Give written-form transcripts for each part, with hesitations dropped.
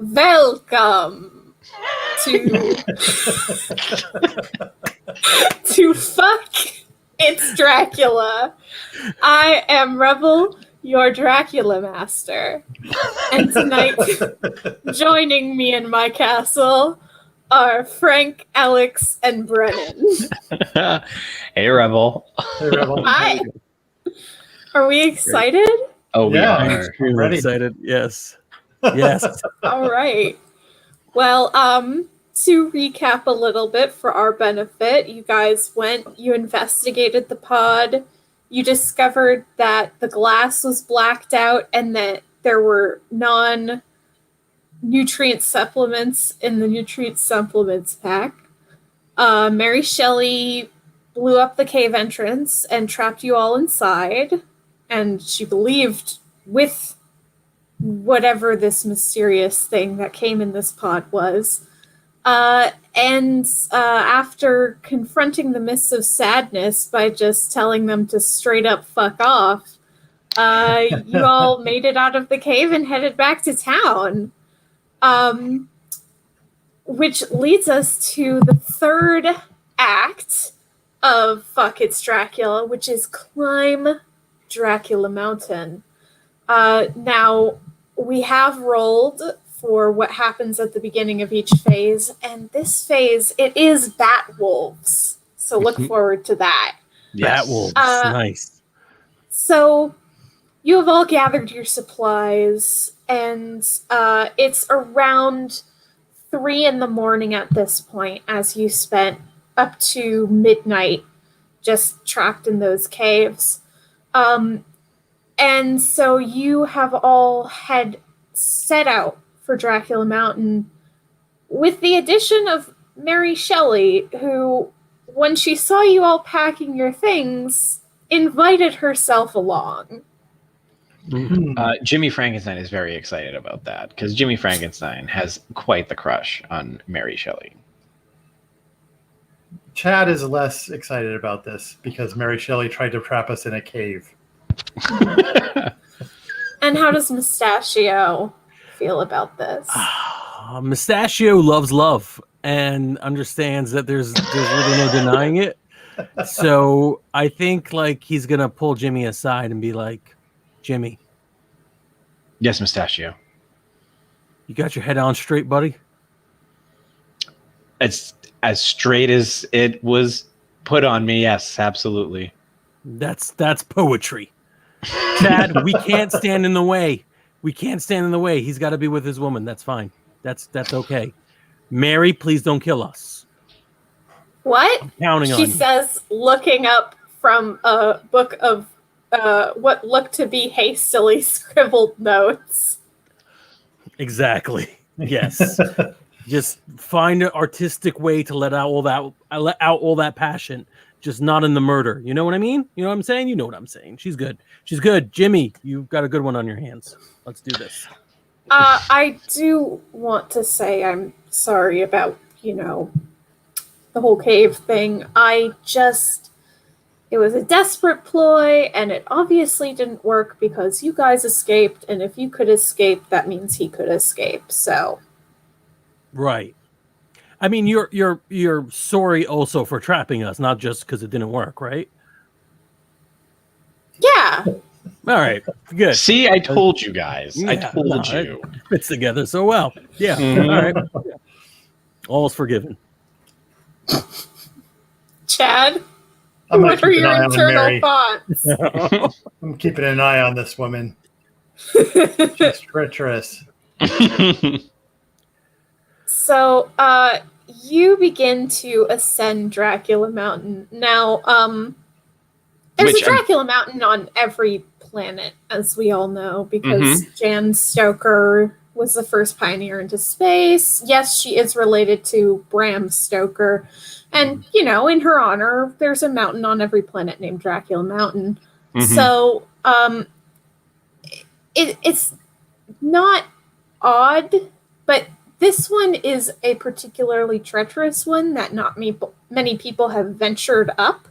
Welcome to Fuck It's Dracula. I am Rebel, your Dracula master. And tonight, joining me in my castle are Frank, Alex, and Brennan. Hey, Rebel. Hey, Rebel. Hi. Are we excited? Oh, we Yeah. are. I'm Extremely ready. excited. Yes. Yes. All right. Well, to recap a little bit for our benefit, you guys you investigated the pod, you discovered that the glass was blacked out and that there were non-nutrient supplements in the nutrient supplements pack. Mary Shelley blew up the cave entrance and trapped you all inside, and she believed with whatever this mysterious thing that came in this pod was. And after confronting the mists of sadness by just telling them to straight up fuck off, you all made it out of the cave and headed back to town. Which leads us to the third act of Fuck It's Dracula, which is Climb Dracula Mountain. Now, we have rolled for what happens at the beginning of each phase, and this phase, it is Bat Wolves. So look forward to that. Yes. Batwolves. Nice. So you have all gathered your supplies, and it's around 3 a.m. at this point, as you spent up to midnight just trapped in those caves. And so you have all set out for Dracula Mountain with the addition of Mary Shelley, who, when she saw you all packing your things, invited herself along. Jimmy Frankenstein is very excited about that because Jimmy Frankenstein has quite the crush on Mary Shelley. Chad is less excited about this because Mary Shelley tried to trap us in a cave. And how does Mustachio feel about this? Mustachio loves love and understands that there's really no denying it. So I think he's gonna pull Jimmy aside and be like, Jimmy, Yes, Mustachio. you got your head on straight, buddy? It's as straight as it was put on me. Yes, absolutely. That's poetry. Chad, we can't stand in the way. We can't stand in the way. He's got to be with his woman. That's fine. That's okay. Mary, please don't kill us. What? I'm counting on She you. says, looking up from a book of what looked to be hastily scribbled notes. Exactly. Yes. Just find an artistic way to let out all that passion. Just not in the murder. You know what I mean? You know what I'm saying? You know what I'm saying. She's good. She's good. Jimmy, you've got a good one on your hands. Let's do this. I do want to say I'm sorry about, the whole cave thing. It was a desperate ploy, and it obviously didn't work because you guys escaped, and if you could escape, that means he could escape, so. Right. I mean, you're sorry also for trapping us, not just because it didn't work, right? Yeah. All right. Good. See, I told you guys. I Yeah, told no, you. It fits together so well. Yeah. Mhm. All right. All's forgiven. Chad, I'm gonna what are keep an your eye on internal Mary. thoughts? I'm keeping an eye on this woman. She's treacherous. So, you begin to ascend Dracula Mountain. Now, there's a Dracula Mountain on every planet, as we all know, because Jan Stoker was the first pioneer into space. Yes, she is related to Bram Stoker. And, in her honor, there's a mountain on every planet named Dracula Mountain. So, it's not odd, but this one is a particularly treacherous one that not many people have ventured up.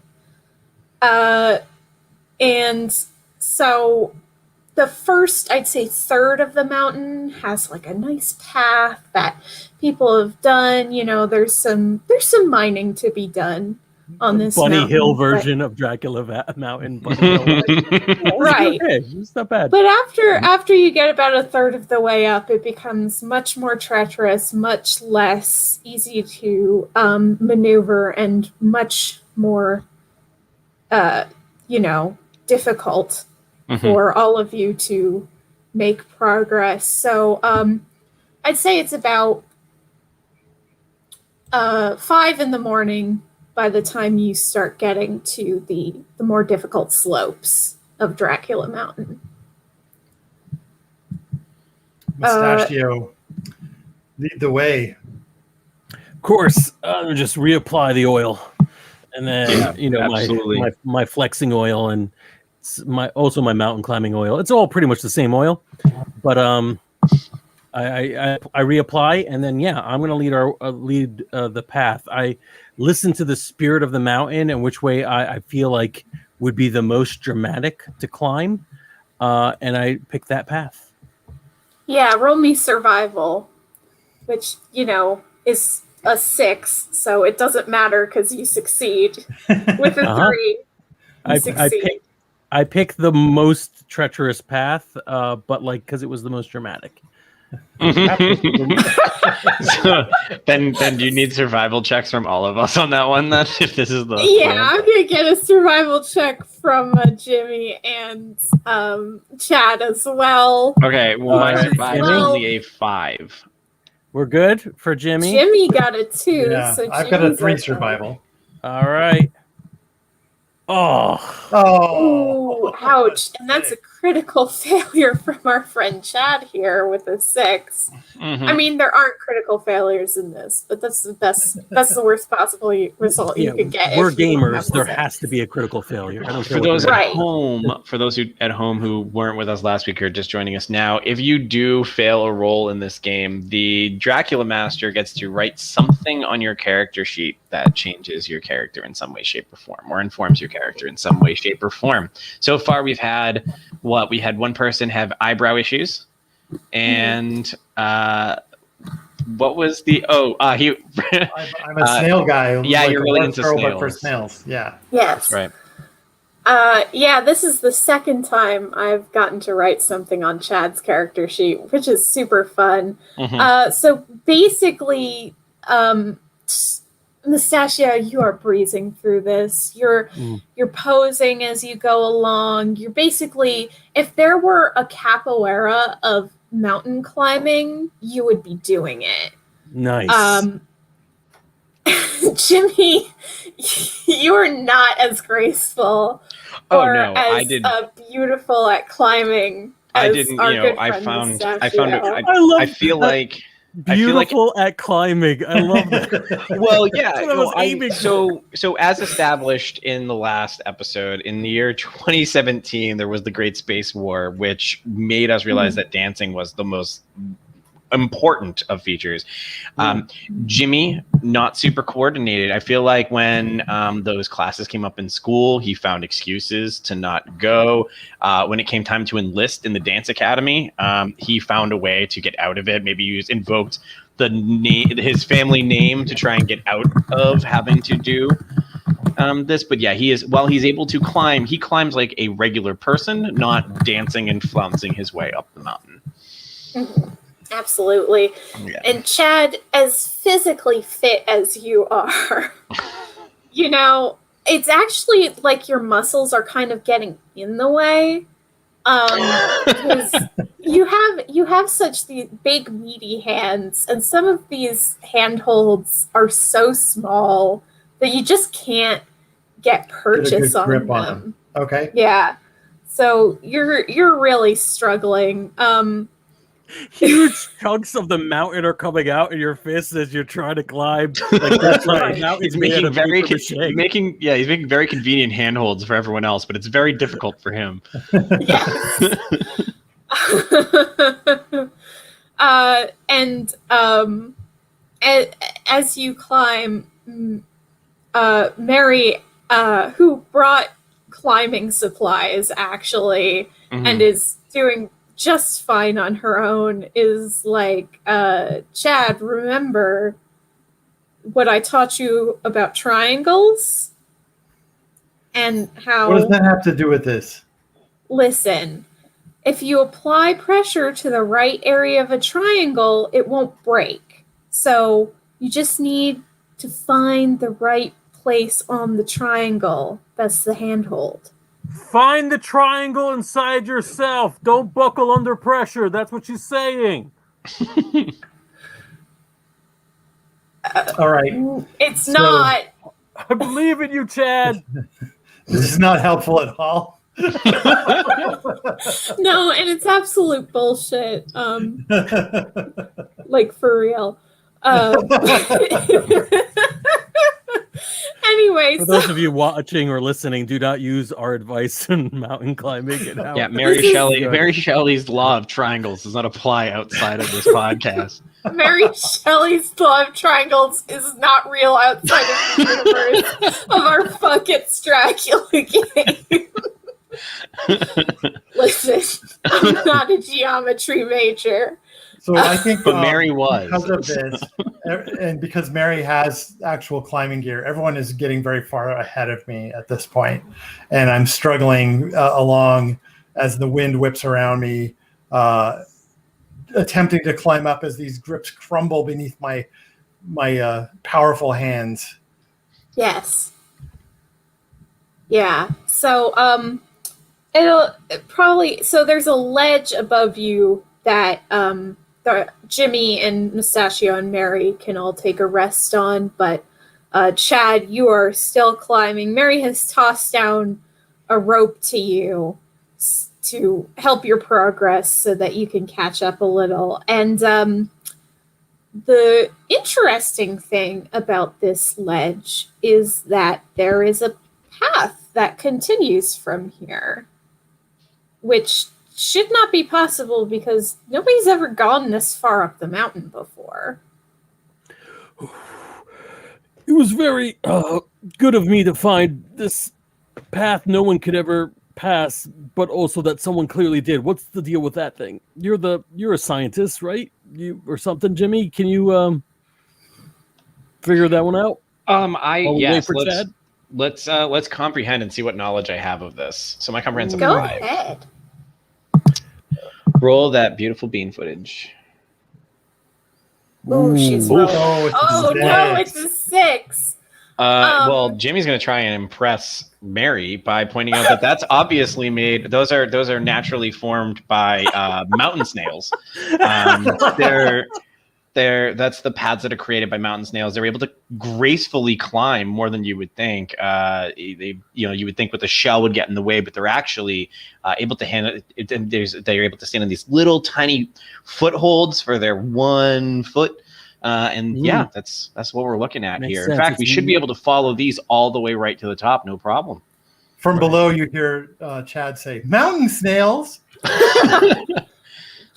And so the first, I'd say, third of the mountain has like a nice path that people have done. You know, there's some mining to be done on this Bunny mountain, Hill but- version of Dracula Mountain. Bunny Hill. Right. Okay, it's not bad. But after you get about a third of the way up, it becomes much more treacherous, much less easy to maneuver, and much more, difficult for all of you to make progress. So I'd say it's about 5 a.m. by the time you start getting to the more difficult slopes of Dracula Mountain. Mustachio, lead the way. Of course, just reapply the oil, and then absolutely. my flexing oil and my mountain climbing oil. It's all pretty much the same oil, but I reapply, and then I'm going to lead the path. I listen to the spirit of the mountain and which way I feel like would be the most dramatic to climb, and I pick that path. Yeah, roll me survival, which is a 6, so it doesn't matter because you succeed. With a 3, you succeed. I pick the most treacherous path, but because it was the most dramatic. So, then do you need survival checks from all of us on that one then? If this is the I'm gonna get a survival check from Jimmy and Chad as well. Okay, well my survival is Well- only a 5. We're good for Jimmy. Jimmy got a 2, Yeah, so I've got a Jimmy's 3 okay. survival. All right. Oh, Ooh, ouch. And that's a critical failure from our friend Chad here with a 6. I mean, there aren't critical failures in this, but that's the worst possible result you could get. We're if you don't gamers. have a There 6. has to be a critical failure. I don't care For what those the- at Right. home, who weren't with us last week or just joining us now, if you do fail a roll in this game, the Dracula Master gets to write something on your character sheet that changes your character in some way, shape, or form, or informs your character in some way, shape, or form. So far, we had one person have eyebrow issues, and what was the he? I'm a snail guy. who's yeah, like you're a really war into thrower for snails. snails. Yeah. Yes. That's right. This is the second time I've gotten to write something on Chad's character sheet, which is super fun. So basically, Mustachio, you are breezing through this. You're posing as you go along. You're basically, if there were a capoeira of mountain climbing, you would be doing it. Nice. Jimmy, you are not as graceful or as beautiful at climbing as I didn't. our good I friend found. Mustachio. I feel like. Beautiful at climbing. I love that. Well, yeah. That's what I was aiming So as established in the last episode, in the year 2017, there was the Great Space War, which made us realize that dancing was the most important of features. Jimmy, not super coordinated. I feel like when those classes came up in school, he found excuses to not go. When it came time to enlist in the dance academy, he found a way to get out of it. Maybe he invoked his family name to try and get out of having to do this. But yeah, while he's able to climb, he climbs like a regular person, not dancing and flouncing his way up the mountain. Absolutely. Yeah. And Chad, as physically fit as you are, it's actually like your muscles are kind of getting in the way. Because you have such the big meaty hands, and some of these handholds are so small that you just can't get purchase on grip them. on them. Okay. Yeah. So you're really struggling. Huge chunks of the mountain are coming out in your fists as you're trying to climb. Like that's right. He's making he's making very convenient handholds for everyone else, but it's very difficult for him. Yes. And as you climb, Mary, who brought climbing supplies actually, and is doing just fine on her own is like, Chad, remember what I taught you about triangles? And how... What does that have to do with this? Listen, if you apply pressure to the right area of a triangle, it won't break. So you just need to find the right place on the triangle. That's the handhold. Find the triangle inside yourself. Don't buckle under pressure. That's what she's saying. All right. It's So- not. I believe in you, Chad. This is not helpful at all. No, and it's absolute bullshit. Like, for real. Anyway, For those of you watching or listening, do not use our advice in mountain climbing. And how Yeah, Mary This is Shelley. good. Mary Shelley's law of triangles does not apply outside of this podcast. Mary Shelley's law of triangles is not real outside of the universe of our fuck it's Dracula game. Listen, I'm not a geometry major. So I think, But Mary was. because of this, and because Mary has actual climbing gear, everyone is getting very far ahead of me at this point, and I'm struggling along as the wind whips around me, attempting to climb up as these grips crumble beneath my powerful hands. Yes. Yeah. So it'll probably, so there's a ledge above you that Jimmy and Mustachio and Mary can all take a rest on, but Chad, you are still climbing. Mary has tossed down a rope to you to help your progress so that you can catch up a little. And the interesting thing about this ledge is that there is a path that continues from here, which should not be possible because nobody's ever gone this far up the mountain before. It was very good of me to find this path no one could ever pass, but also that someone clearly did. What's the deal with that thing? You're a scientist, right? You or something, Jimmy? Can you figure that one out? Yes. For Chad? Let's comprehend and see what knowledge I have of this. So my comprehensive Go 5. ahead. Roll that beautiful bean footage. Ooh, she's Ooh. rolling. Oh, Oh no, it's a 6. Well, Jimmy's going to try and impress Mary by pointing out that that's obviously made. Those are naturally formed by mountain snails. That's the paths that are created by mountain snails. They're able to gracefully climb more than you would think. You would think with a shell would get in the way, but they're actually able to handle it. They're able to stand on these little tiny footholds for their 1 foot. Yeah, that's what we're looking at Makes here. sense. In fact, It's we should be able to follow these all the way right to the top, no problem. From below, you hear Chad say, "Mountain snails."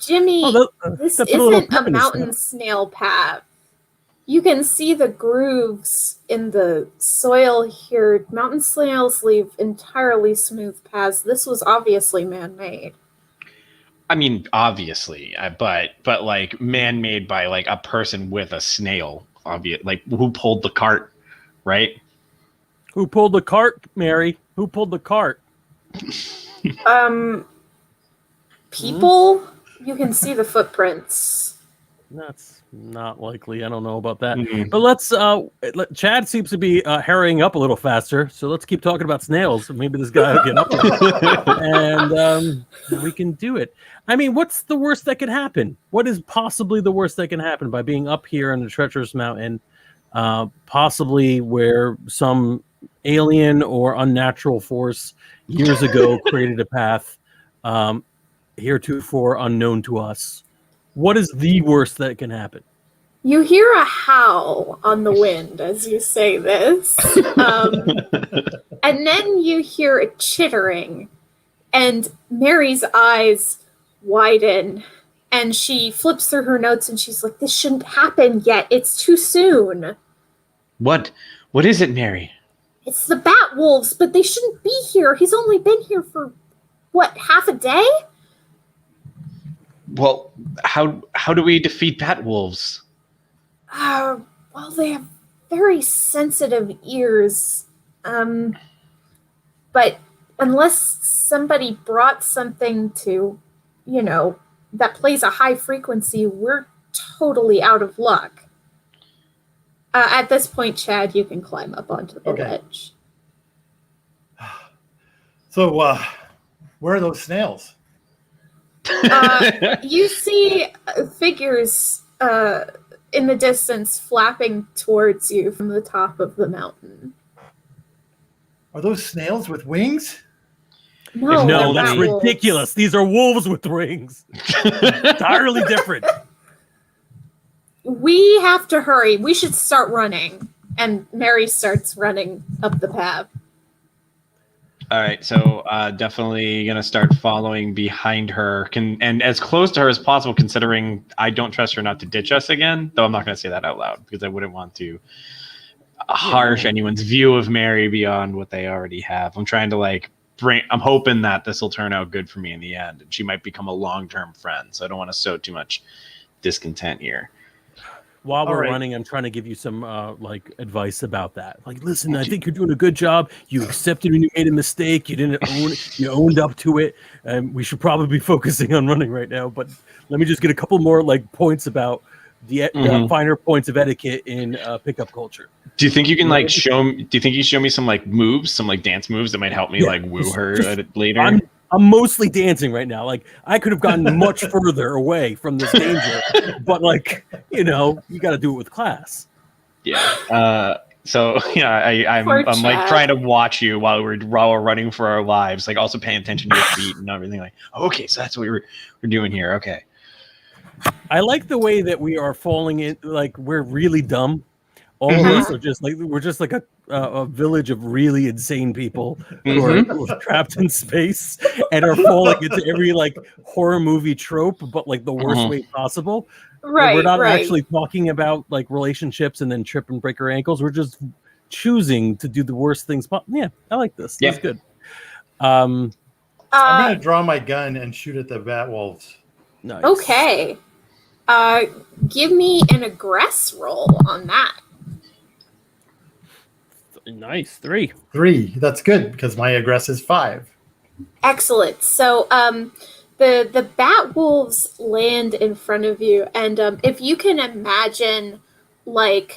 Jimmy, this that's a little isn't a feminist mountain snail path. You can see the grooves in the soil here. Mountain snails leave entirely smooth paths. This was obviously man-made. I mean, obviously, but like man-made by like a person with a snail. Obvious, like who pulled the cart, right? Who pulled the cart, Mary? Who pulled the cart? People, you can see the footprints. That's not likely. I don't know about that. Mhm. But let's. Chad seems to be hurrying up a little faster, so let's keep talking about snails. Maybe this guy will get up there. And we can do it. I mean, what's the worst that could happen? What is possibly the worst that can happen by being up here in the treacherous mountain? Possibly where some alien or unnatural force years ago created a path heretofore unknown to us. What is the worst that can happen? You hear a howl on the wind as you say this. And then you hear a chittering, and Mary's eyes widen, and she flips through her notes, and she's like, this shouldn't happen yet. It's too soon. What is it, Mary? It's the Bat-Wolves, but they shouldn't be here. He's only been here for, what, half a day? Well, how do we defeat bat wolves? Well, they have very sensitive ears. But unless somebody brought something to, that plays a high frequency, we're totally out of luck. At this point, Chad, you can climb up onto the ledge. So, where are those snails? You see figures in the distance flapping towards you from the top of the mountain. Are those snails with wings? No, that's ridiculous. These are wolves with rings. Entirely different. We have to hurry. We should start running. And Mary starts running up the path. All right, so definitely going to start following behind her and as close to her as possible, considering I don't trust her not to ditch us again, though I'm not going to say that out loud because I wouldn't want to harsh anyone's view of Mary beyond what they already have. I'm trying to I'm hoping that this will turn out good for me in the end, and she might become a long-term friend, so I don't want to sow too much discontent here. While we're running, I'm trying to give you some advice about that. Listen, I think you're doing a good job. You accepted when you made a mistake. You didn't own it. You owned up to it. And we should probably be focusing on running right now. But let me just get a couple more points about the finer points of etiquette in pickup culture. Do you think you can show me? Do you think you show me some moves, some dance moves that might help me woo her later? I'm mostly dancing right now. I could have gotten much further away from this danger, but you got to do it with class. Yeah. So I'm trying to watch you while we're running for our lives. Also paying attention to your feet and everything. Okay, so that's what we're doing here. Okay. I like the way that we are falling in. We're really dumb. All of us are just we're just a village of really insane people who are trapped in space and are falling into every horror movie trope, but the worst way possible. Right. And we're not actually talking about relationships and then trip and break our ankles. We're just choosing to do the worst things. Yeah, I like this. That's good. I'm gonna draw my gun and shoot at the bat wolves. Nice. Okay. Give me an aggress roll on that. Nice. 3. That's good because my aggress is 5. Excellent. So the bat wolves land in front of you, and if you can imagine a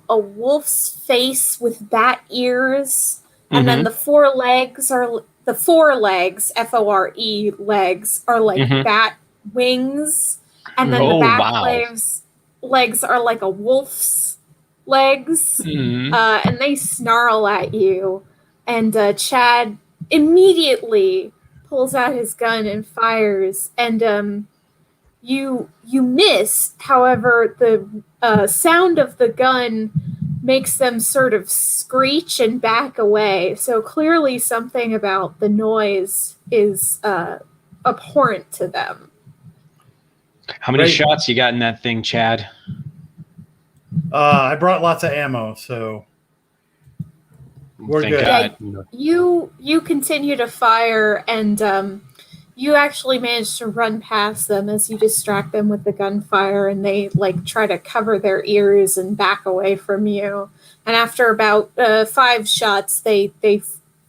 wolf's face with bat ears, and then the four legs, FORE legs are bat wings, and then the back legs are like a wolf's legs, and they snarl at you, and Chad immediately pulls out his gun and fires, and you miss. However, the sound of the gun makes them sort of screech and back away, so clearly something about the noise is abhorrent to them. How many shots you got in that thing, Chad? I brought lots of ammo, so we're good. God. You continue to fire, and you actually manage to run past them as you distract them with the gunfire, and they try to cover their ears and back away from you. And after about 5 shots, they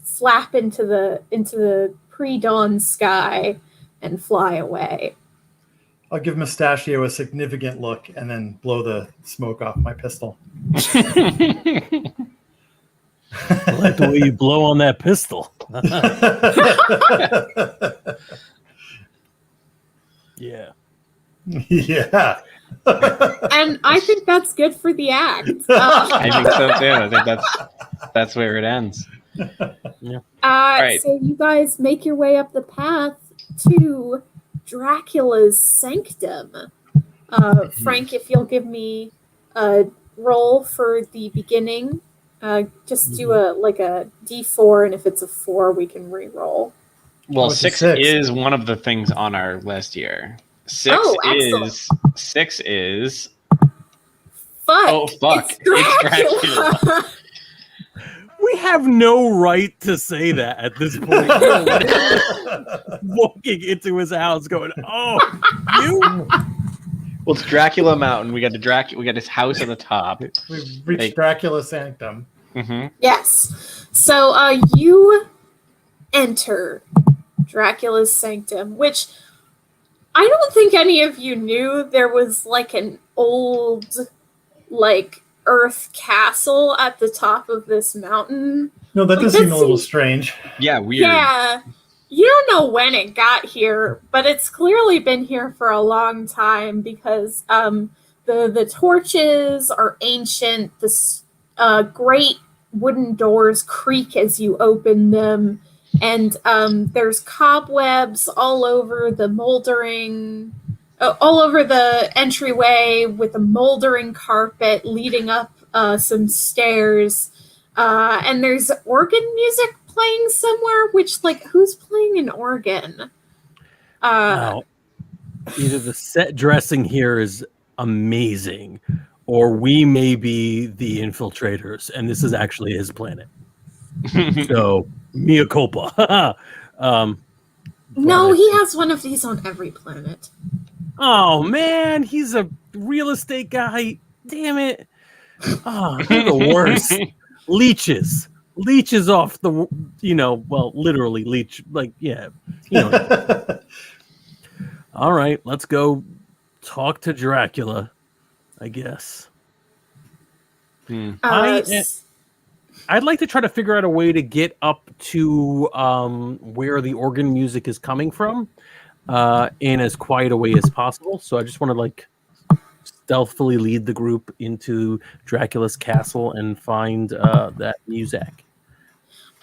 flap into the pre-dawn sky and fly away. I'll give Mustachio a significant look and then blow the smoke off my pistol. I like the way you blow on that pistol. Yeah. Yeah. And I think that's good for the act. I think so too. I think that's where it ends. Yeah. Right. So you guys make your way up the path to Dracula's sanctum. Frank, if you'll give me a roll for the beginning, just do a D4, and if it's a 4, we can re-roll. Well, 6 is one of the things on our list here. 6 Fuck. Oh fuck! It's Dracula. We have no right to say that at this point. Walking into his house, going, "Oh, you." Well, it's Dracula Mountain. We got we got his house on the top. We've reached Dracula Sanctum. Mm-hmm. Yes. So you enter Dracula's sanctum, which I don't think any of you knew there was like an old earth castle at the top of this mountain. No, that does seem a little strange. Yeah, weird. Yeah. You don't know when it got here, but it's clearly been here for a long time because the torches are ancient. The great wooden doors creak as you open them, and there's cobwebs all over the all over the entryway with a moldering carpet leading up some stairs, and there's organ music playing somewhere, which who's playing an organ? Now, either the set dressing here is amazing, or we may be the infiltrators, and this is actually his planet. So, mea culpa. No, he has one of these on every planet. Oh man, he's a real estate guy. Damn it! Oh, they're the worst. Leeches off the, well, literally leech. All right, let's go talk to Dracula, I guess. I'd like to try to figure out a way to get up to where the organ music is coming from in as quiet a way as possible. So I just want to stealthily lead the group into Dracula's castle and find that music.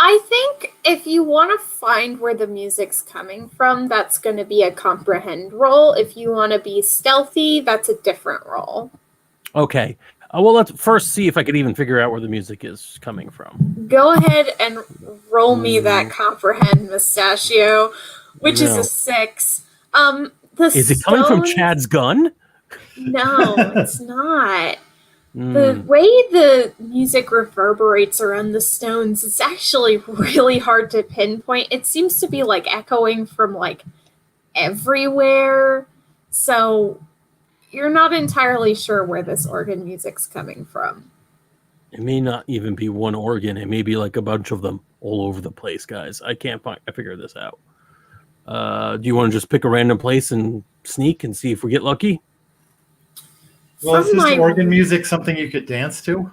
I think if you want to find where the music's coming from, that's going to be a comprehend roll. If you want to be stealthy, that's a different roll. Okay. Well, let's first see if I could even figure out where the music is coming from. Go ahead and roll me that comprehend, Mustachio, which is a 6. Is it coming from Chad's gun? No, it's not. The way the music reverberates around the stones, it's actually really hard to pinpoint. It seems to be echoing from everywhere. So you're not entirely sure where this organ music's coming from. It may not even be one organ. It may be a bunch of them all over the place, guys. I figure this out. Do you want to just pick a random place and sneak and see if we get lucky? Well, is this organ music something you could dance to?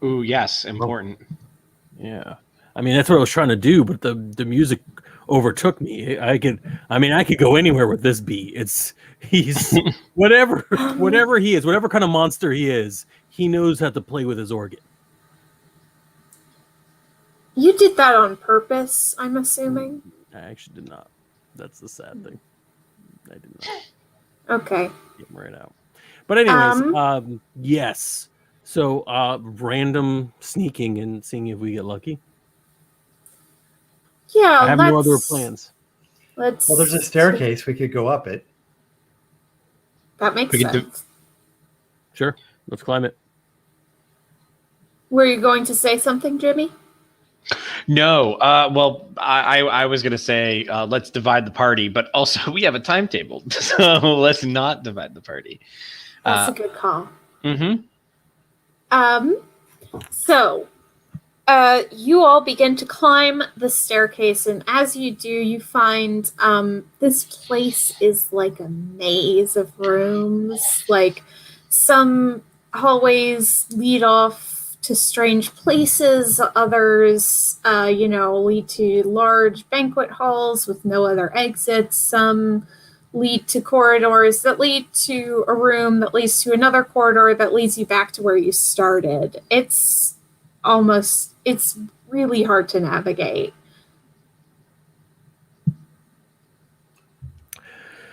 Ooh, yes, important. Yeah. I mean, that's what I was trying to do, but the music overtook me. I could go anywhere with this beat. He's whatever he is, whatever kind of monster he is, he knows how to play with his organ. You did that on purpose, I'm assuming? I actually did not. That's the sad thing. I did not. Okay. Get him right out. But anyways, yes. So random sneaking and seeing if we get lucky. Yeah, I have no other plans. Well, there's a staircase. We could go up it. That makes sense. Sure. Let's climb it. Were you going to say something, Jimmy? No. Well, I was going to say let's divide the party, but also we have a timetable, so let's not divide the party. That's a good call. Mm-hmm. So, you all begin to climb the staircase, and as you do, you find this place is like a maze of rooms. Some hallways lead off to strange places, others, lead to large banquet halls with no other exits. Some lead to corridors that lead to a room that leads to another corridor that leads you back to where you started. It's really hard to navigate.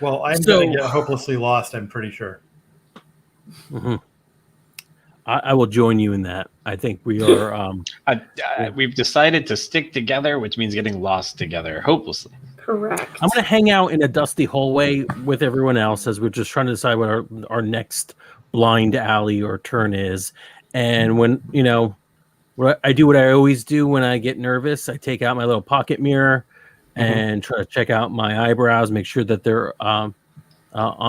Well, I'm going to get hopelessly lost, I'm pretty sure. Mm-hmm. I will join you in that. I think we are... we've decided to stick together, which means getting lost together, hopelessly. Correct. I'm going to hang out in a dusty hallway with everyone else as we're just trying to decide what our next blind alley or turn is. And when, what I do, what I always do when I get nervous, I take out my little pocket mirror and try to check out my eyebrows, make sure that they're on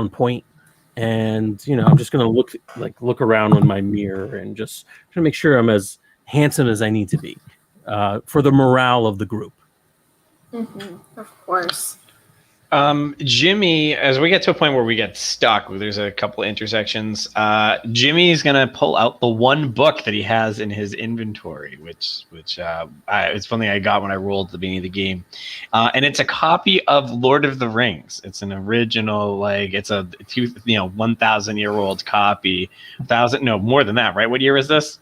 point. And I'm just gonna look around on my mirror and just try to make sure I'm as handsome as I need to be for the morale of the group. Of course. Jimmy, as we get to a point where we get stuck, there's a couple of intersections. Jimmy's gonna pull out the one book that he has in his inventory, which it's something I got when I rolled at the beginning of the game, and it's a copy of Lord of the Rings. It's an original, it's a 1,000-year-old copy. More than that, right? What year is this?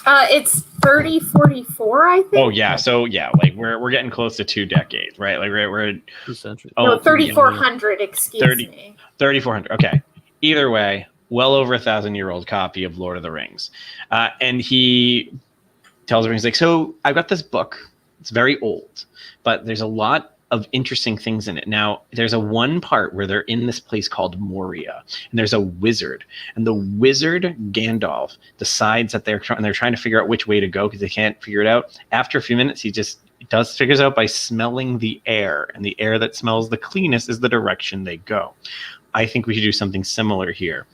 It's 3044, I think. Oh yeah, so yeah, we're getting close to 2 decades, right? We're at 2 centuries. No, 3400. Excuse me. 3400. Okay. Either way, well over 1,000-year-old copy of Lord of the Rings, and he tells everyone, he's like, "So I've got this book. It's very old, but there's a lot of interesting things in it. Now, there's one part where they're in this place called Moria, and there's a wizard, and the wizard Gandalf decides that they're trying to figure out which way to go because they can't figure it out. After a few minutes, he just figures out by smelling the air, and the air that smells the cleanest is the direction they go. I think we should do something similar here.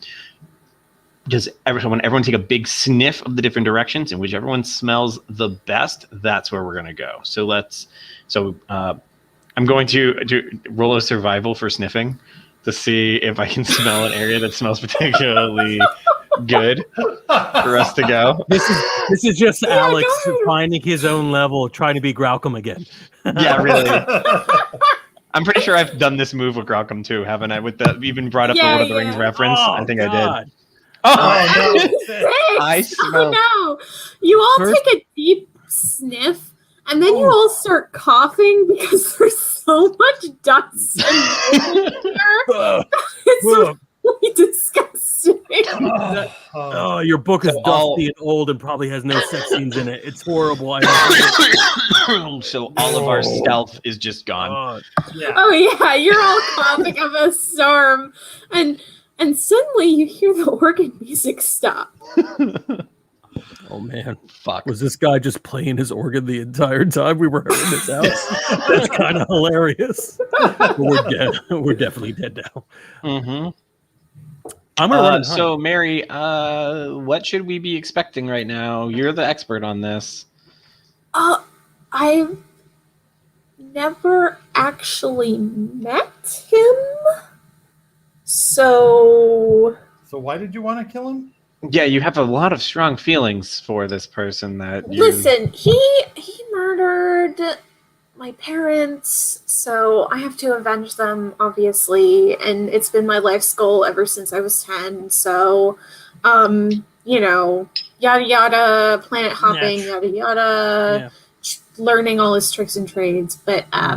Does everyone take a big sniff of the different directions, and whichever one smells the best, that's where we're going to go. I'm going to roll a survival for sniffing to see if I can smell an area that smells particularly good for us to go. This is just Alex finding his own level, trying to be Graucom again. Yeah, really. I'm pretty sure I've done this move with Graucom too, haven't I? Even brought up the Lord of the Rings reference. I think I did. Oh, no. I smell. Oh no! You all take a deep sniff, and then you all start coughing because there's so much dust and mold in here. It's really disgusting. Your book is dusty and old and probably has no sex scenes in it. It's horrible. So all of our stealth is just gone. Oh yeah, you're all coughing up a storm, and suddenly you hear the organ music stop. Oh man, fuck! Was this guy just playing his organ the entire time we were in this house? That's kind of hilarious. We're dead. We're definitely dead now. I'm gonna run. So, Mary, what should we be expecting right now? You're the expert on this. I've never actually met him, so why did you want to kill him? Yeah, you have a lot of strong feelings for this person that you... Listen, he murdered my parents, so I have to avenge them, obviously, and it's been my life's goal ever since I was 10, so, yada yada, planet hopping, yada yada, learning all his tricks and trades, but I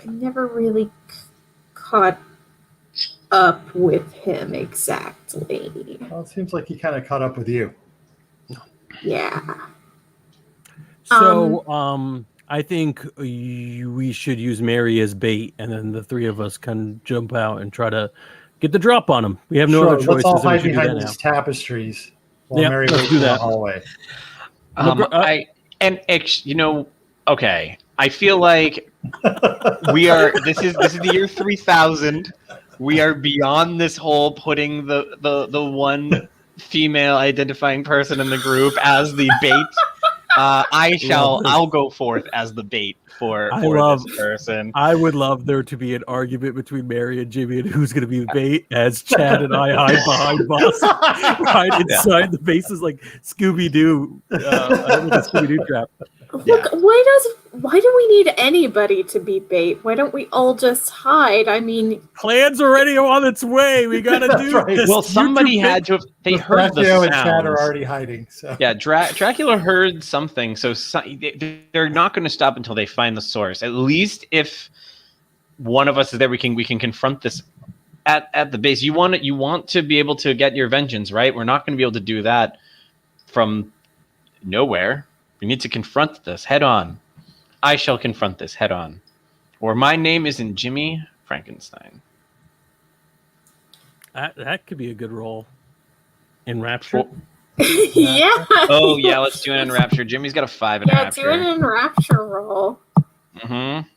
never really caught up with him exactly. Well, it seems like he kind of caught up with you. Yeah. So, I think we should use Mary as bait, and then the three of us can jump out and try to get the drop on him. We have no other choices. Let's all hide behind these tapestries while Mary waits in the hallway. Okay. I feel like we are. This is the year 3000. We are beyond this whole putting the one female identifying person in the group as the bait. I'll go forth as the bait for this person. I would love there to be an argument between Mary and Jimmy and who's going to be the bait as Chad and I hide behind Boss right inside the bases like Scooby-Doo. I don't know, the Scooby-Doo trap. Look, why do we need anybody to be bait? Why don't we all just hide? I mean, plan's already on its way. We gotta do this. Well, somebody had to have. They heard the sounds. And Chad are already hiding. So. Yeah, Dracula heard something, so they're not going to stop until they find the source. At least if one of us is there, we can confront this at the base. You want to be able to get your vengeance, right? We're not going to be able to do that from nowhere. We need to confront this head on. I shall confront this head on. Or my name isn't Jimmy Frankenstein. That could be a good role in Rapture. Yeah. Oh yeah, let's do an enrapture. Jimmy's got a 5 in Yeah, do an enrapture. enrapture roll. Mm-hmm.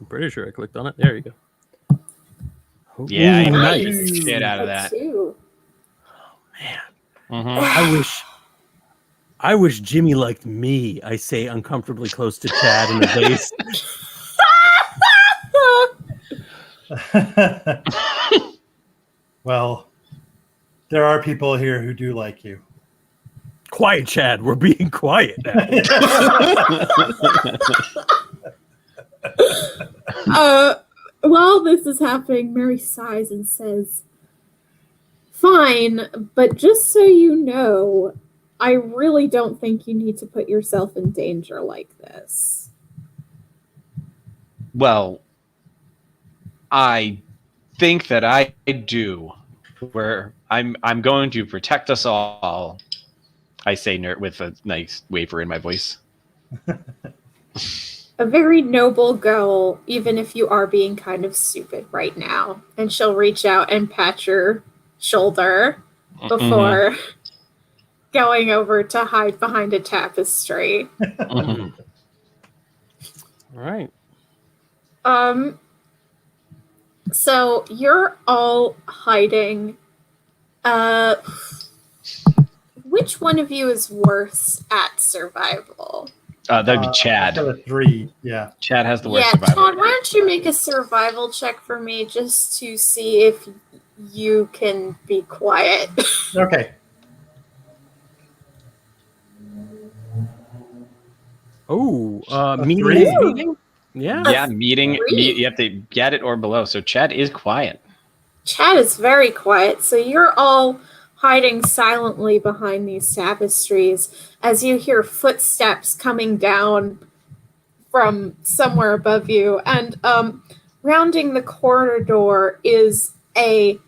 I'm pretty sure I clicked on it. There you go. Yeah, Ooh, you nice. beat the shit out of A that. 2. Man, Mm-hmm. I wish Jimmy liked me. I say uncomfortably close to Chad in the base. Well, there are people here who do like you. Quiet, Chad. We're being quiet now. While this is happening, Mary sighs and says, "Fine, but just so you know, I really don't think you need to put yourself in danger like this." Well, I think that I do. Where I'm going to protect us all. I say with a nice waver in my voice. A very noble girl, even if you are being kind of stupid right now. And she'll reach out and pat your shoulder before going over to hide behind a tapestry. Mhm. All right. So you're all hiding. Which one of you is worse at survival? That'd be I've Chad. got a 3. Yeah. Chad has the worst Yeah, survival. Todd, why don't you make a survival check for me just to see if you can be quiet? Okay. Oh, A meeting 3? is meeting? Yeah. Yeah, meeting. Three. You have to get it or below. So Chad is quiet. Chad is very quiet, so you're all hiding silently behind these tapestries as you hear footsteps coming down from somewhere above you. And rounding the corridor is a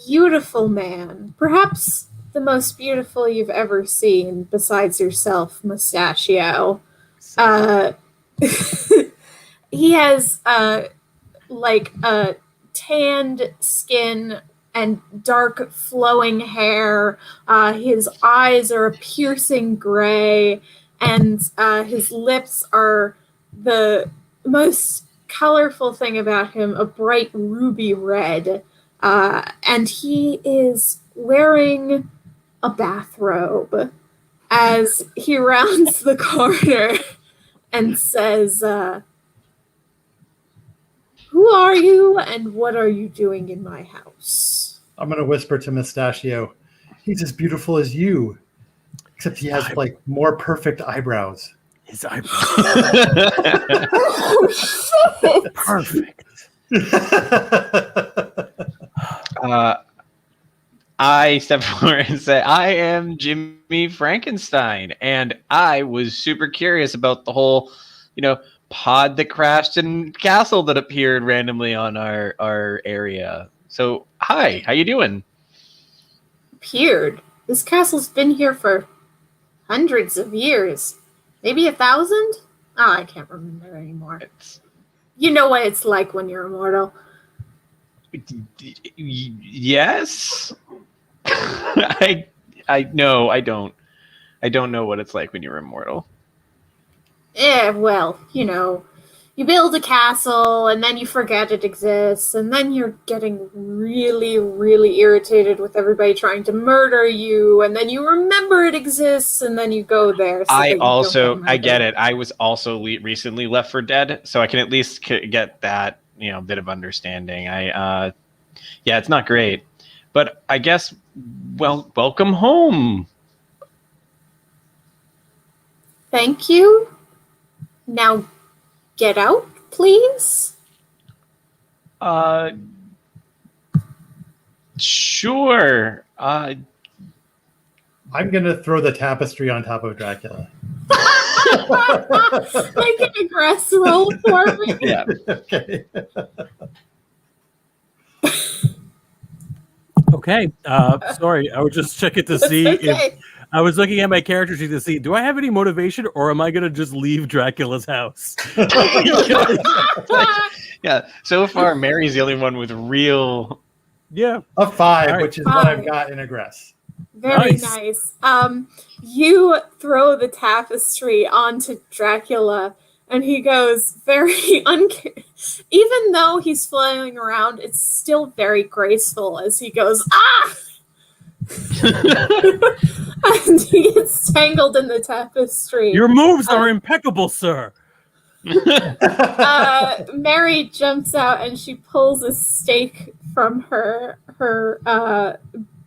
beautiful man, perhaps the most beautiful you've ever seen besides yourself, Mustachio. He has like a tanned skin and dark flowing hair. His eyes are a piercing gray, and his lips are the most colorful thing about him, a bright ruby red. And he is wearing a bathrobe as he rounds the corner and says, "Who are you and what are you doing in my house?" I'm going to whisper to Mustachio. He's as beautiful as you, except he has like more perfect eyebrows. His eyebrows. Oh, shit! Perfect. I step forward and say, I am Jimmy Frankenstein, and I was super curious about the whole, pod that crashed and castle that appeared randomly on our area. So, hi, how you doing? Appeared. This castle's been here for hundreds of years. Maybe 1,000? Oh, I can't remember anymore. You know what it's like when you're immortal. Yes. I no, I don't. I don't know what it's like when you're immortal. Yeah, well, you build a castle and then you forget it exists, and then you're getting really, really irritated with everybody trying to murder you, and then you remember it exists, and then you go there. So I get it. I was also recently Left 4 Dead, so I can at least get that bit of understanding. Yeah, it's not great, but I guess welcome home. Thank you. Now get out, please. Sure. I'm going to throw the tapestry on top of Dracula. Make an aggress roll for me. Yeah. Okay. Okay. Sorry, I was just checking to see if I was looking at my character sheet to see, do I have any motivation or am I going to just leave Dracula's house? Yeah. So far, Mary's the only one with real. Yeah. A 5, All right. which is what I've got in aggress. Very nice. You throw the tapestry onto Dracula, and he goes very even though he's flailing around, it's still very graceful as he goes, ah! And he gets tangled in the tapestry. Your moves are impeccable, sir. Mary jumps out and she pulls a stake from her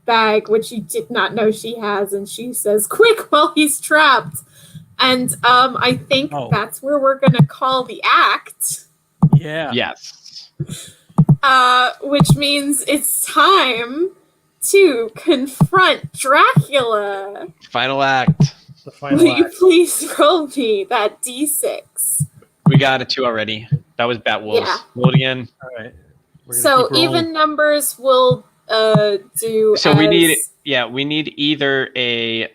bag, which she did not know she has, and she says, "Quick, while he's trapped." And I think that's where we're gonna call the act. Yeah. Yes. Which means it's time to confront Dracula. Final act. The final Will you act. please roll me that D6? We got a 2 already. That was Batwolves. Yeah. Roll it again. All right. So even numbers will do. So we need either a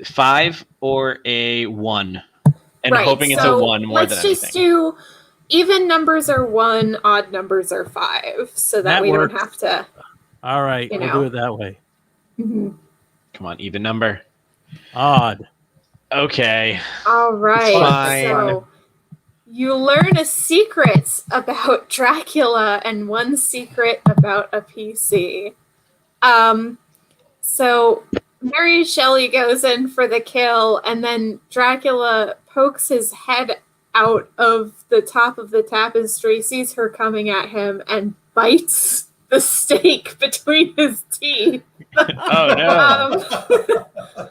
5 or a 1, and right, hoping it's a 1 more than anything. Let's just do even numbers are 1, odd numbers are 5, so that we works. don't have to. All right, we'll do it that way. Mm-hmm. Come on, even number. Odd. Okay. All right. Fine. So you learn a secret about Dracula and one secret about a PC. So Mary Shelley goes in for the kill, and then Dracula pokes his head out of the top of the tapestry, sees her coming at him, and bites the stake between his teeth. Oh no!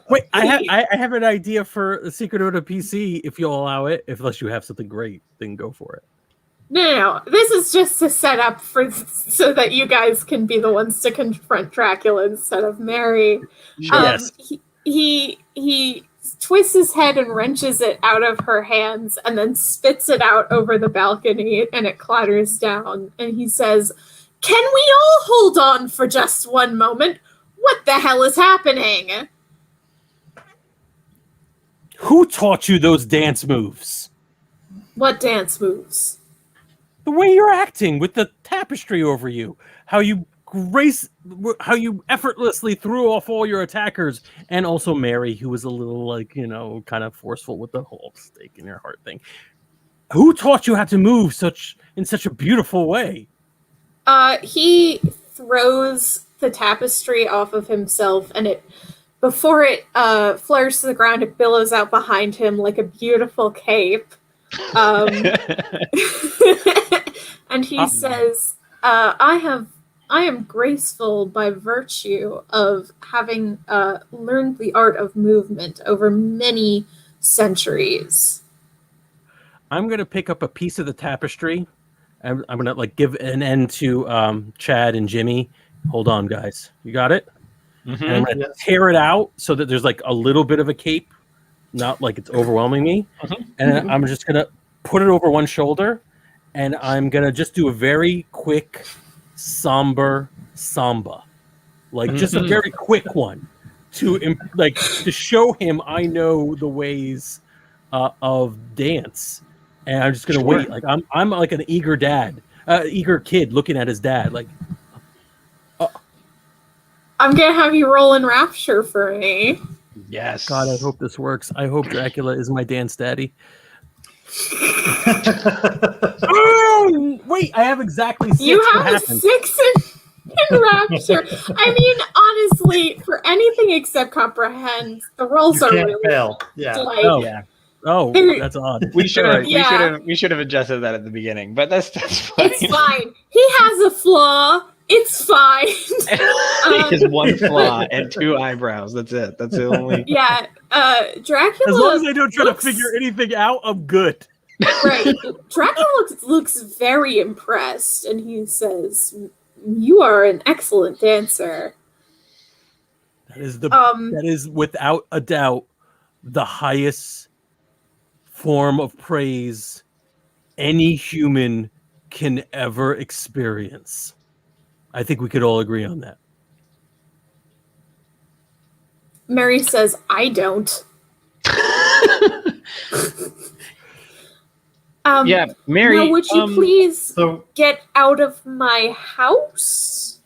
Wait, I have an idea for the secret of the PC. If you'll allow it, unless you have something great, then go for it. No. This is just to set up so that you guys can be the ones to confront Dracula instead of Mary. Sure. Yes. He twists his head and wrenches it out of her hands, and then spits it out over the balcony, and it clatters down. And he says, "Can we all hold on for just one moment? What the hell is happening?" Who taught you those dance moves? What dance moves? The way you're acting with the tapestry over you, how you effortlessly threw off all your attackers, and also Mary, who was a little kind of forceful with the whole stake in your heart thing. Who taught you how to move in such a beautiful way? He throws the tapestry off of himself, and before it flares to the ground, it billows out behind him like a beautiful cape. And he says, I am graceful by virtue of having learned the art of movement over many centuries. I'm going to pick up a piece of the tapestry. I'm going to give an end to Chad and Jimmy. Hold on, guys. You got it? Mm-hmm. And I'm going to tear it out so that there's a little bit of a cape, not like it's overwhelming me. Mm-hmm. And I'm just going to put it over one shoulder, and I'm going to just do a very quick, somber samba. Just a very quick one to show him I know the ways of dance. And I'm just going to wait. I'm like an eager eager kid looking at his dad. I'm going to have you roll in Rapture for me. Yes. God, I hope this works. I hope Dracula is my dance daddy. Wait, I have exactly 6. You have a 6 in Rapture. I mean, honestly, for anything except comprehend, the rolls are really fail. Yeah. Oh, that's odd. We should have adjusted that at the beginning, but that's fine. It's fine. He has a flaw. It's fine. He has one flaw and 2 eyebrows. That's it. That's the only. Yeah. Dracula. As long as I don't try to figure anything out, I'm good. Right. Dracula looks very impressed, and he says, "You are an excellent dancer." That is without a doubt the highest form of praise any human can ever experience. I think we could all agree on that. Mary says, "I don't." Mary. Now, would you please get out of my house?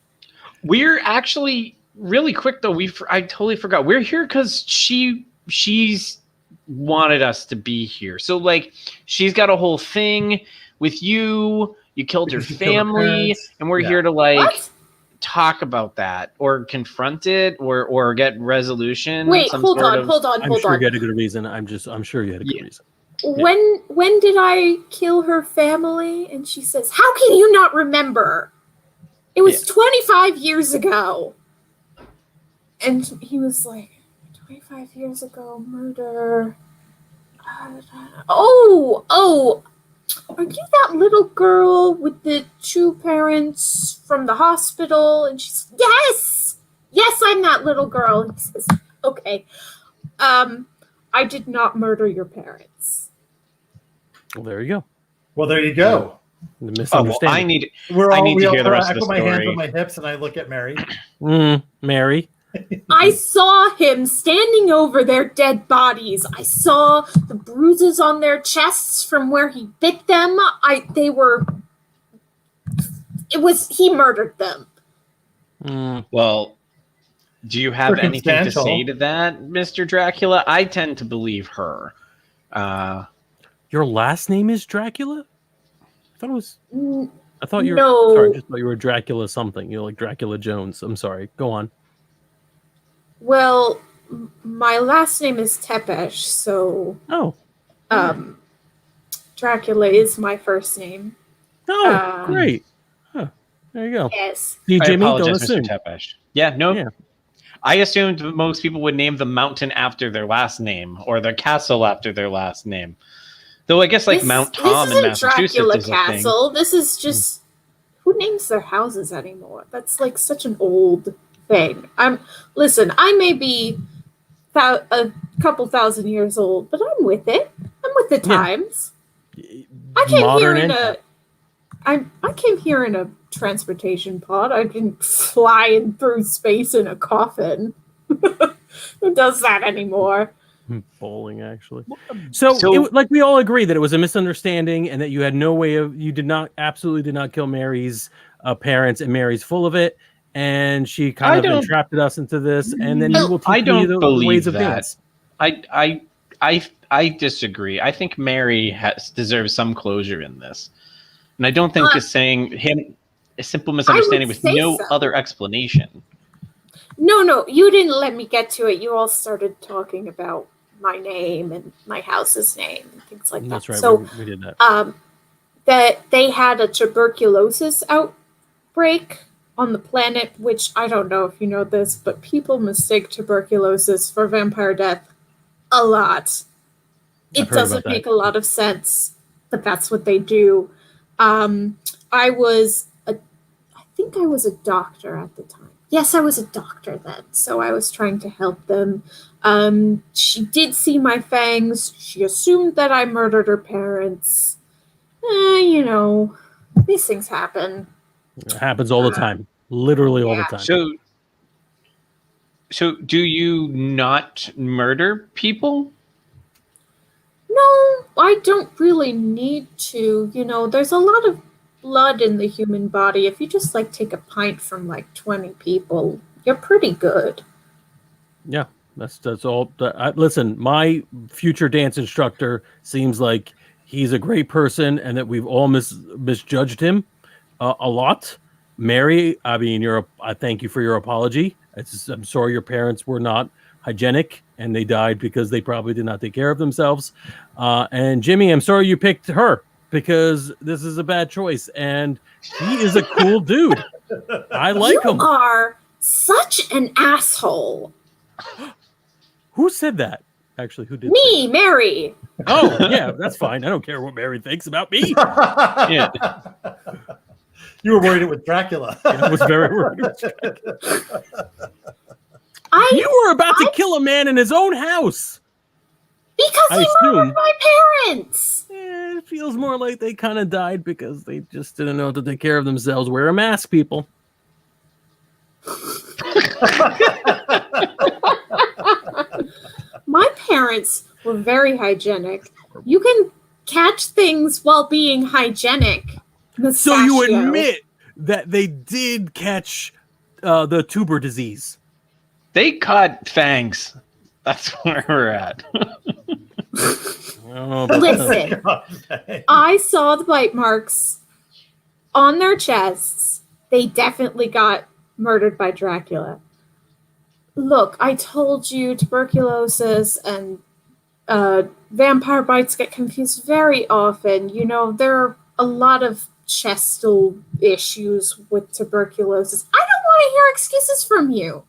We're actually really quick though, I totally forgot. We're here because she's wanted us to be here. So like, she's got a whole thing with you. You killed her Because you killed her family, parents. and we're Yeah. here to like What? talk about that or confront it or get resolution. Wait, some hold sort on, of- hold on, I'm hold sure on. you had a good reason. I'm sure you had a good Yeah. reason. When did I kill her family? And she says, "How can you not remember? It was 25 years ago." And he was like, 25 years ago, murder. Oh, are you that little girl with the two parents from the hospital? And she's, yes, I'm that little girl. And he says, okay, I did not murder your parents. Well, there you go. Well, there you go. The Oh, well, misunderstanding. I need to hear the rest I of the put my hands story. on my hips and I look at Mary. Mary. I saw him standing over their dead bodies. I saw the bruises on their chests from where he bit them. He murdered them. Well, do you have anything to say Circumstantial. to that, Mr. Dracula? I tend to believe her. Your last name is Dracula? I thought it was. I thought you were. No. Sorry, I just thought you were Dracula something. You're like Dracula Jones. I'm sorry. Go on. Well, my last name is Tepesh, so Oh. Dracula is my first name. Oh, great. Huh. There you go. Yes. See, I Jimmy, don't apologize, assume. Mr. Tepesh. Yeah, no. Yeah. I assumed most people would name the mountain after their last name or their castle after their last name. Though I guess like Mount Tom in This isn't Massachusetts Dracula is a Castle. This is just who names their houses anymore? That's like such an old thing. Listen, I may be a couple thousand years old, but I'm with it. I'm with the times. I came here in a transportation pod. I didn't fly through space in a coffin. Who does that anymore? Bowling, actually. So like we all agree that it was a misunderstanding and that you had no way of, you absolutely did not kill Mary's parents, and Mary's full of it, and she kind of entrapped us into this, and then you will teach me the ways of dance. I disagree. I think Mary deserves some closure in this, and I don't think just saying him a simple misunderstanding with no other explanation. No, you didn't let me get to it. You all started talking about my name and my house's name and things like that. That's right. So we did that. that they had a tuberculosis outbreak on the planet, which I don't know if you know this, but people mistake tuberculosis for vampire death a lot. It doesn't make a lot of sense, but that's what they do. I think I was a doctor at the time. Yes, I was a doctor then, so I was trying to help them. She did see my fangs. She assumed that I murdered her parents. These things happen. It happens all the time. Literally all the time. So do you not murder people? No, I don't really need to. There's a lot of blood in the human body. If you just take a pint from 20 people, you're pretty good. Yeah, that's all. Listen, my future dance instructor seems like he's a great person, and that we've all misjudged him a lot. Mary, I mean, I thank you for your apology. I'm sorry your parents were not hygienic and they died because they probably did not take care of themselves. And Jimmy, I'm sorry you picked her, because this is a bad choice, and he is a cool dude. I like him. You are such an asshole. Who said that? Actually, who did? Me, Mary. Oh, yeah, that's fine. I don't care what Mary thinks about me. Yeah. You were worried it was Dracula. I was very worried. You were about to kill a man in his own house. Because he murdered my parents. It feels more like they kind of died because they just didn't know how to take care of themselves. Wear a mask, people. My parents were very hygienic. You can catch things while being hygienic. So you admit that they did catch the tuber disease. They cut fangs. That's where we're at. Listen, I saw the bite marks on their chests. They definitely got murdered by Dracula. Look, I told you tuberculosis and vampire bites get confused very often. You know, there are a lot of chestal issues with tuberculosis. I don't want to hear excuses from you.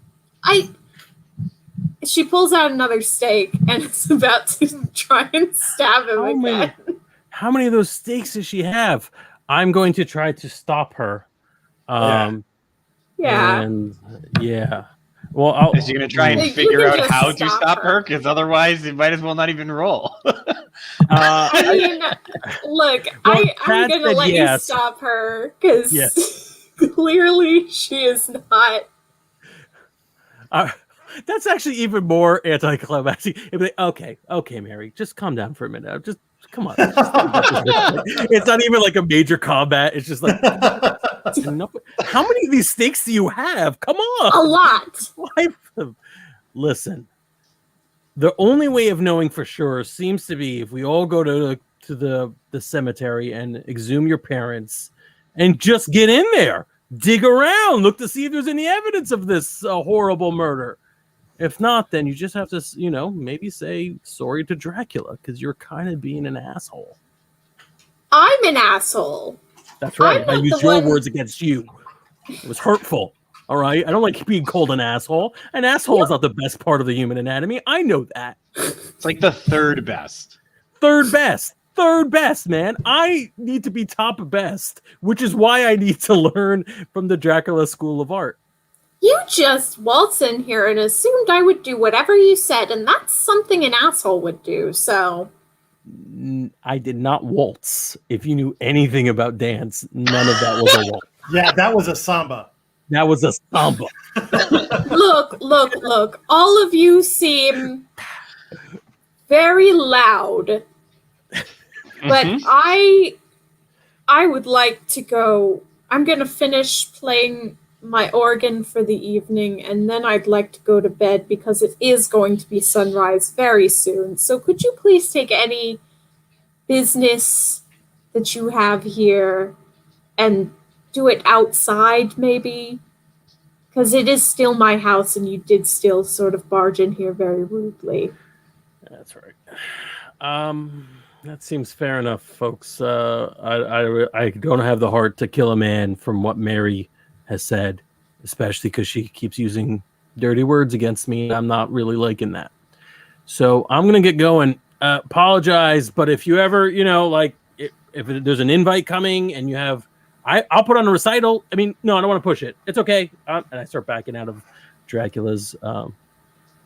She pulls out another stake and is about to try and stab him again. How many of those stakes does she have? I'm going to try to stop her. Yeah. And well, is you going to try and figure out how to stop her? Because otherwise, it might as well not even roll. I mean, look, well, I'm going to let you stop her because clearly she is not. That's actually even more anticlimactic. It'd be like, okay, Mary, just calm down for a minute. Just come on. It's not even like a major combat. It's just like, how many of these stakes do you have? Come on, a lot. Listen, the only way of knowing for sure seems to be if we all go to the cemetery and exhume your parents and just get in there, dig around, look to see if there's any evidence of this horrible murder. If not, then you just have to, maybe say sorry to Dracula because you're kind of being an asshole. I'm an asshole. That's right. I used your words against you. It was hurtful. All right. I don't like being called an asshole. An asshole is not the best part of the human anatomy. I know that. It's like the third best. Third best, man. I need to be top best, which is why I need to learn from the Dracula School of Art. You just waltzed in here and assumed I would do whatever you said, and that's something an asshole would do, so... I did not waltz. If you knew anything about dance, none of that was a waltz. Yeah, that was a samba. That was a samba. Look. All of you seem very loud. But I would like to go... I'm going to finish playing my organ for the evening, and then I'd like to go to bed because it is going to be sunrise very soon. So could you please take any business that you have here and do it outside, maybe? Because it is still my house, and you did still sort of barge in here very rudely. That's right. That seems fair enough, folks. I don't have the heart to kill a man from what Mary has said, especially because she keeps using dirty words against me. I'm not really liking that. So I'm going to get going. Apologize, but if you ever, if there's an invite coming and you have, I'll put on a recital. I mean, no, I don't want to push it. It's okay. And I start backing out of Dracula's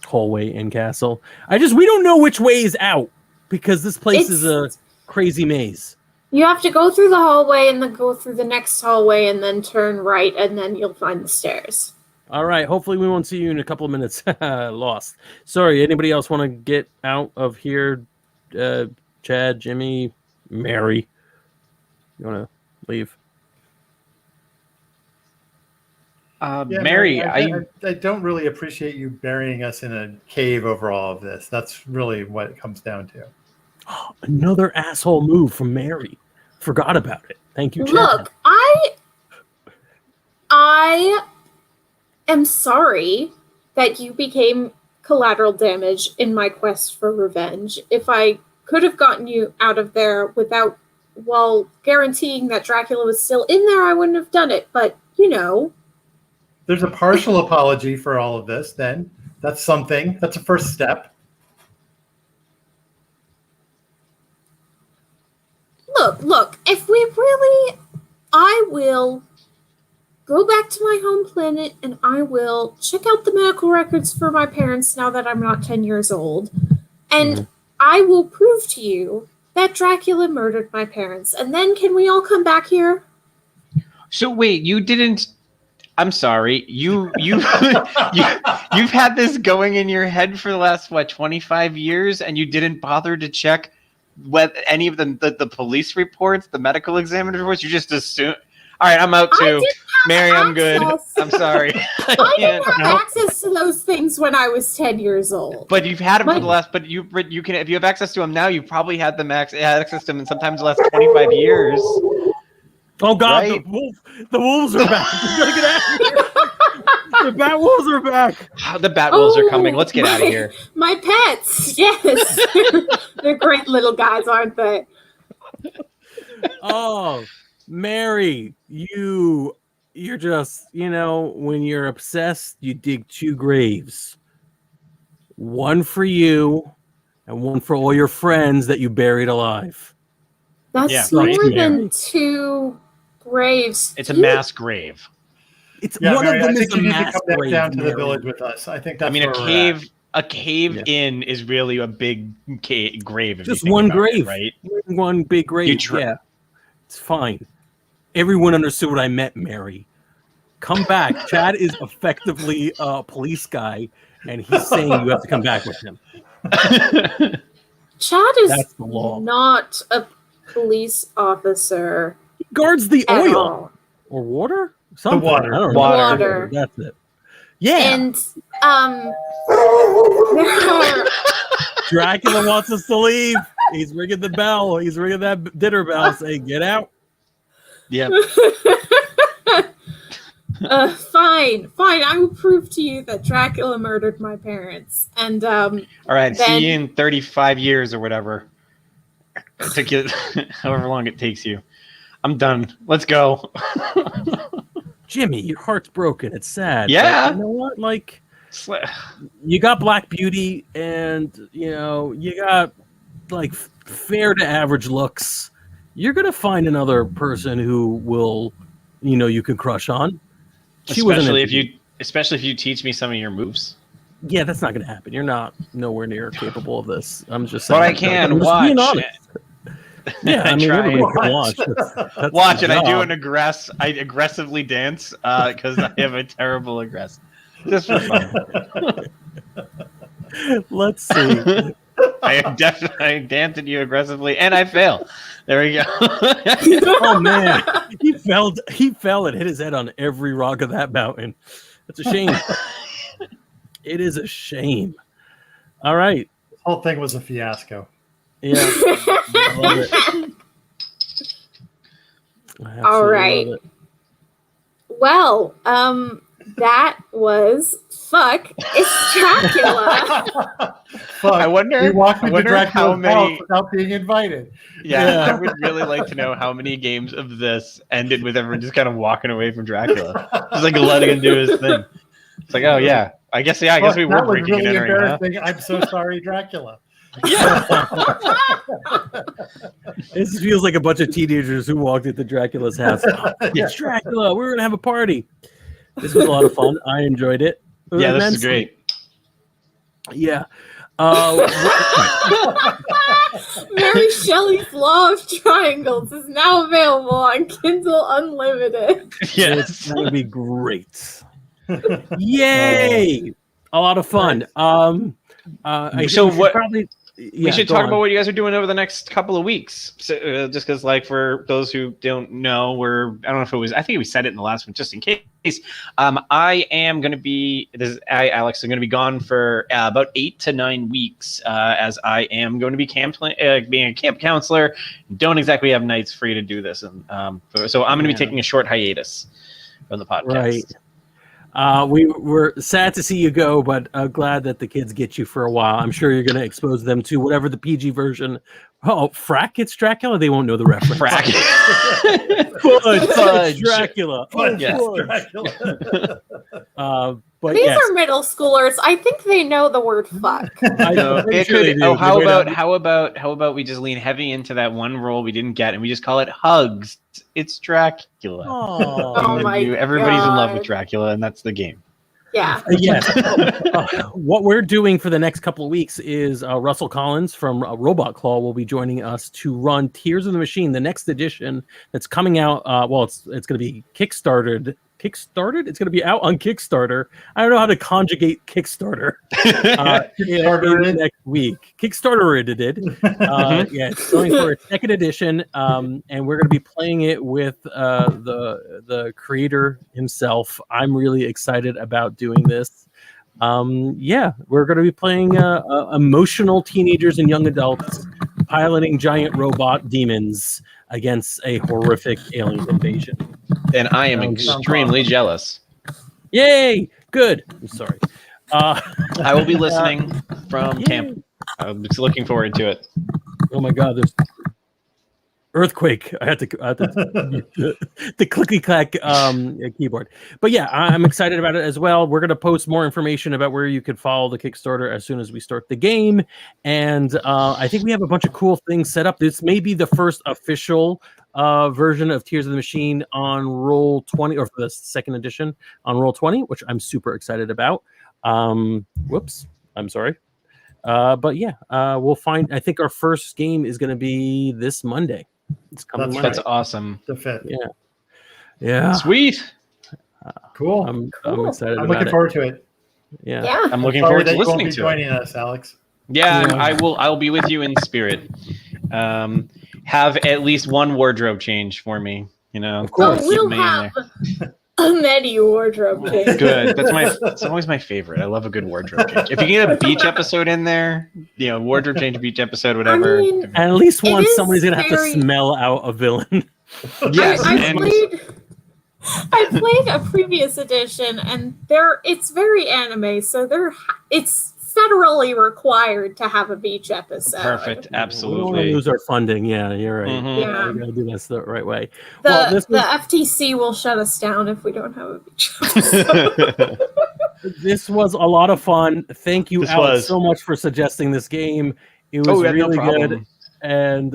hallway in castle. We don't know which way is out because this place is a crazy maze. You have to go through the hallway and then go through the next hallway and then turn right and then you'll find the stairs. All right. Hopefully we won't see you in a couple of minutes. Lost. Sorry. Anybody else want to get out of here? Chad, Jimmy, Mary. You want to leave? Mary, I don't really appreciate you burying us in a cave over all of this. That's really what it comes down to. Oh, another asshole move from Mary. Forgot about it. Thank you, Chad. Look, I am sorry that you became collateral damage in my quest for revenge. If I could have gotten you out of there while guaranteeing that Dracula was still in there, I wouldn't have done it. But, There's a partial apology for all of this, then. That's something. That's a first step. Look, if we really... I will go back to my home planet and I will check out the medical records for my parents now that I'm not 10 years old. And I will prove to you that Dracula murdered my parents. And then can we all come back here? So wait, you didn't... I'm sorry. You've had this going in your head for the last, 25 years, and you didn't bother to check any of the police reports, the medical examiner reports? You just assume... All right, I'm out too. I didn't Mary, I'm good. access. I'm sorry. I didn't have No. access to those things when I was 10 years old. But you've had them for My- the last. But you can, if you have access to them now, you've probably had them access to them in sometimes the last 25 years. Oh God, Right. the wolves are back. We gotta get out of here. The bat wolves are back. The bat wolves are coming. Oh, Let's get out of here. My pets, yes. They're great little guys, aren't they? Oh, Mary, you're just, when you're obsessed, you dig 2 graves. One for you and one for all your friends that you buried alive. That's Yeah, more right. than 2 graves. It's a mass grave. It's Yeah, one Mary, of them I is think a you need to mass come back grave, down to the Mary. village with us. I think that's I mean, a where we're at. cave Yeah. in is really a big grave. If Just you think one about grave, it, right? One big grave. try- Yeah, it's fine. Everyone understood what I meant, Mary. Come back. Chad is effectively a police guy, and he's saying you have to come back with him. Chad is That's the law. not a police officer He guards the at oil all. or water. Something. water. I don't know. Water. That's it. Yeah. And there are Dracula wants us to leave. He's ringing the bell. He's ringing that dinner bell saying, "Get out." Yeah. fine. I will prove to you that Dracula murdered my parents. And All right. Then- See you in 35 years or whatever. It took you, however long it takes you. I'm done. Let's go. Jimmy, your heart's broken. It's sad. Yeah. But you know what? Like, you got Black Beauty, and you got like fair to average looks. You're gonna find another person who will, you can crush on. Especially if you teach me some of your moves. Yeah, that's not gonna happen. You're not nowhere near capable of this. I'm just saying. But I can I'm just being watch. honest. Yeah, I mean, Try everybody and can watch. That's Watch the and I do job. I aggressively dance because I have a terrible aggressive. Just for fun. Let's see. I danced at you aggressively and I fail. There we go. Oh man, he fell and hit his head on every rock of that mountain. That's a shame. It is a shame. All right. The whole thing was a fiasco. Yeah. I love it. I absolutely All right. love it. well, that was Fuck. It's Dracula. Fuck. I wonder- We walked I into wonder Dracula's how many- house without being invited. Yeah, I would really like to know how many games of this ended with everyone just kind of walking away from Dracula. Just like letting him do his thing. It's like, oh yeah. I guess Fuck, we were that was breaking really and entering, huh? embarrassing. I'm so sorry, Dracula. This feels like a bunch of teenagers who walked into Dracula's house. It's Dracula. We're gonna have a party. This was a lot of fun. I enjoyed it. It was Yeah, this is immensely. great. Yeah. Mary Shelley's Law of Triangles is now available on Kindle Unlimited. Yes. It's gonna be great. Yay! A lot of fun. I think So we should what- Probably, We should talk about what you guys are doing over the next couple of weeks. So, just because, like, for those who don't know, I don't know if it was, I think we said it in the last one, just in case. I am going to be, Alex, I'm going to be gone for about 8 to 9 weeks, as I am going to be being a camp counselor. Don't exactly have nights free to do this. And so I'm going to be taking a short hiatus from the podcast. Right. We were sad to see you go, but glad that the kids get you for a while. I'm sure you're going to expose them to whatever the PG version. Oh, Frack, it's Dracula. They won't know the reference. Frack. Fudge, Fudge. Dracula. Oh, Yes. Fudge. Dracula. But These yes, are middle schoolers. I think they know the word fuck. I know. So Pretty it sure they could, do. oh, how They might about not- we just lean heavy into that one role we didn't get and we just call it Hugs. It's Dracula. Oh, Oh And my everybody's in love with God. Dracula, and that's the game. Yeah. yes. What we're doing for the next couple of weeks is Russell Collins from Robot Claw will be joining us to run Tears of the Machine, the next edition that's coming out. Well, it's going to be kickstarted kickstarted. It's going to be out on Kickstarter. I don't know how to conjugate Kickstarter. Next week. Kickstarter it did. Yeah, it's going for a second edition, and we're going to be playing it with the creator himself. I'm really excited about doing this. Yeah, we're going to be playing emotional teenagers and young adults piloting giant robot demons against a horrific alien invasion. And I am extremely jealous. Yay! Good. I'm sorry. I will be listening from camp. I'm just looking forward to it. Oh my God! There's earthquake. I had to the clicky clack keyboard. But yeah, I'm excited about it as well. We're gonna post more information about where you could follow the Kickstarter as soon as we start the game, and I think we have a bunch of cool things set up. This may be the first official version of Tears of the Machine on Roll20, or for the second edition on Roll20, which I'm super excited about. Whoops, I'm sorry. But yeah, we'll find. I think our first game is going to be this Monday. It's coming. That's awesome. The 5th. Yeah. Sweet. Cool. I'm Cool. excited. I'm about looking it. forward to it. Yeah. Yeah. I'm looking forward to that you won't listening be to joining it. us, Alex. Yeah, Yeah. I'll be with you in spirit. Have at least one wardrobe change for me. You know, Of course. Oh, we'll Keep me in have there. many wardrobe changes. Good. That's always my favorite. I love a good wardrobe change. If you can get a beach episode in there, wardrobe change, beach episode, whatever. I mean, And at least once is somebody's going to have to very- smell out a villain. Yes, I played a previous edition, and it's very anime, so it's federally required to have a beach episode. perfect. We don't want to Absolutely. lose our funding. Yeah, you're right. Mhm. Yeah. We got to do this the right way. The Well, FTC will shut us down if we don't have a beach episode. this was a lot of fun. Thank you, This Alex, was. so much for suggesting this game. It was yeah, no really problem. good. And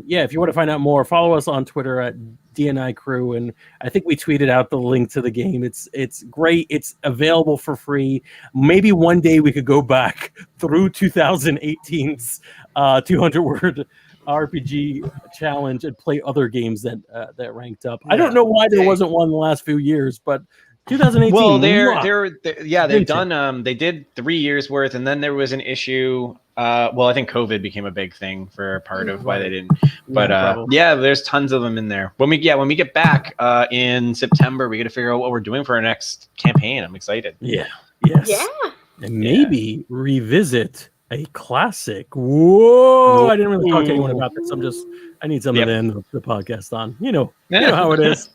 yeah, if you want to find out more, follow us on Twitter at DNI Crew, and I think we tweeted out the link to the game. It's great. It's available for free. Maybe one day we could go back through 2018's 200-word RPG challenge and play other games that ranked up. I don't know why there wasn't one in the last few years, but 2018. Well, mwah. they've done. They did 3 years worth, and then there was an issue. Well, I think COVID became a big thing for part of why they didn't. But there's tons of them in there. When we get back in September, we got to figure out what we're doing for our next campaign. I'm excited. Yeah. Yes. Yeah. And maybe revisit a classic. Whoa! I didn't really talk to anyone about this. I need something to end the podcast on. You know how it is.